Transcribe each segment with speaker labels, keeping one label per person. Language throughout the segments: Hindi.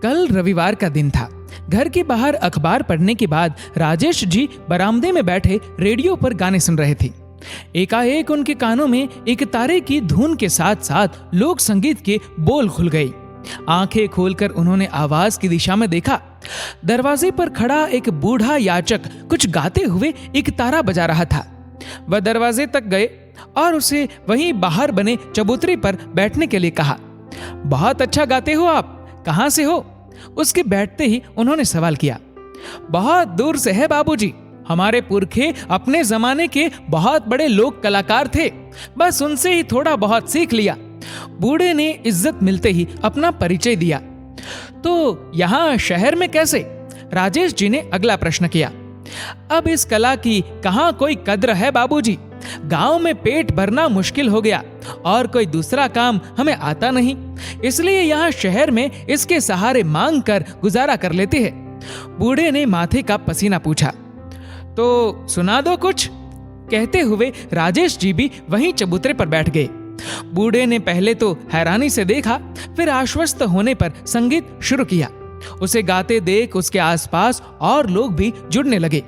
Speaker 1: कल रविवार का दिन था। घर के बाहर अखबार पढ़ने के बाद राजेश जी बरामदे में बैठे रेडियो पर गाने सुन रहे थे। एकाएक उनके कानों में एक तारे की धुन के साथ साथ लोक संगीत के बोल खुल गए। आंखें खोलकर उन्होंने आवाज की दिशा में देखा। दरवाजे पर खड़ा एक बूढ़ा याचक कुछ गाते हुए एक तारा बजा रहा था। वह दरवाजे तक गए और उसे वहीं बाहर बने चबूतरे पर बैठने के लिए कहा। बहुत अच्छा गाते हो आप, कहां से हो? उसके बैठते ही उन्होंने सवाल किया। बहुत दूर से है बाबूजी, हमारे पुरखे अपने जमाने के बहुत बड़े लोक कलाकार थे, बस उनसे ही थोड़ा बहुत सीख लिया। बूढ़े ने इज्जत मिलते ही अपना परिचय दिया। तो यहाँ शहर में कैसे? राजेश जी ने अगला प्रश्न किया। अब इस कला की कहाँ कोई कद्र है बाबूजी, गांव में पेट भरना मुश्किल हो गया और कोई दूसरा काम हमें आता नहीं, इसलिए यहाँ शहर में इसके सहारे मांग कर गुजारा कर लेते हैं। बूढ़े ने माथे का पसीना पूछा। तो सुना दो कुछ, कहते हुए राजेश जी भी वहीं चबूतरे पर बैठ गए। बूढ़े ने पहले तो हैरानी से देखा, फिर आश्वस्त होने पर संगीत शुरू किया। उसे गाते देख उसके आसपास और लोग भी जुड़ने लगे।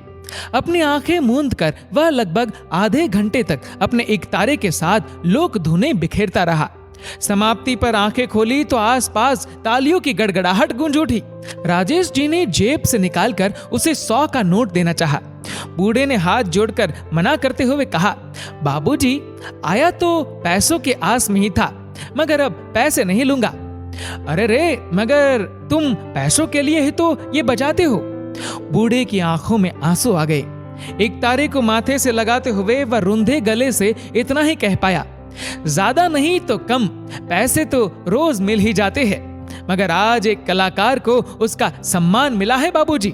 Speaker 1: अपनी आंखें मूंद कर वह लगभग आधे घंटे तक अपने एक तारे के साथ लोक धुनें बिखेरता रहा। समाप्ति पर आंखें खोली तो आसपास तालियों की गड़गड़ाहट गूंज उठी। राजेश जी ने जेब से निकालकर उसे 100 का नोट देना चाहा। बूढ़े ने हाथ जोड़कर मना करते हुए कहा, बाबूजी, आया तो पैसों के आस में ही था, मगर अब पैसे नहीं लूंगा। अरे रे, मगर तुम पैसों के लिए ही तो ये बजाते हो। बूढ़े की आंखों में आंसू आ गए। एक तारे को माथे से लगाते हुए वह रुंधे गले से इतना ही कह पाया, ज्यादा नहीं तो कम पैसे तो रोज मिल ही जाते हैं, मगर आज एक कलाकार को उसका सम्मान मिला है बाबूजी।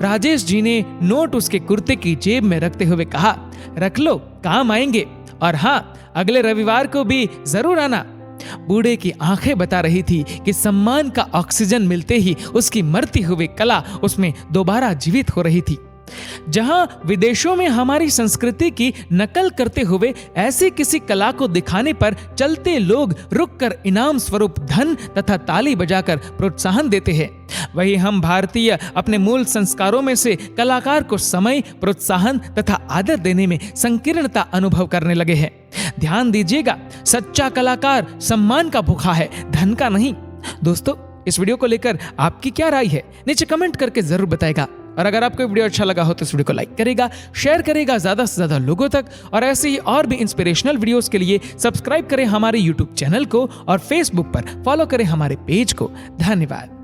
Speaker 1: राजेश जी ने नोट उसके कुर्ते की जेब में रखते हुए कहा, रख लो, काम आएंगे, और हाँ, अगले रविवार को भी जरूर आना। बूढ़े की आंखें बता रही थी कि सम्मान का ऑक्सीजन मिलते ही उसकी मरती हुई कला उसमें दोबारा जीवित हो रही थी। जहां विदेशों में हमारी संस्कृति की नकल करते हुए ऐसी किसी कला को दिखाने पर चलते लोग रुककर इनाम स्वरूप धन तथा ताली बजाकर प्रोत्साहन देते हैं, वही हम भारतीय अपने मूल संस्कारों में से कलाकार को समय, प्रोत्साहन तथा आदर देने में संकीर्णता अनुभव करने लगे हैं। ध्यान दीजिएगा, सच्चा कलाकार सम्मान का भूखा है, धन का नहीं। दोस्तों, इस वीडियो को लेकर आपकी क्या राय है, नीचे कमेंट करके जरूर बताएगा। और अगर आपको वीडियो अच्छा लगा हो तो इस वीडियो को लाइक करेगा, शेयर करेगा ज्यादा से ज्यादा लोगों तक, और ऐसे ही और भी इंस्पिरेशनल वीडियोस के लिए सब्सक्राइब करें हमारे यूट्यूब चैनल को और फेसबुक पर फॉलो करें हमारे पेज को। धन्यवाद।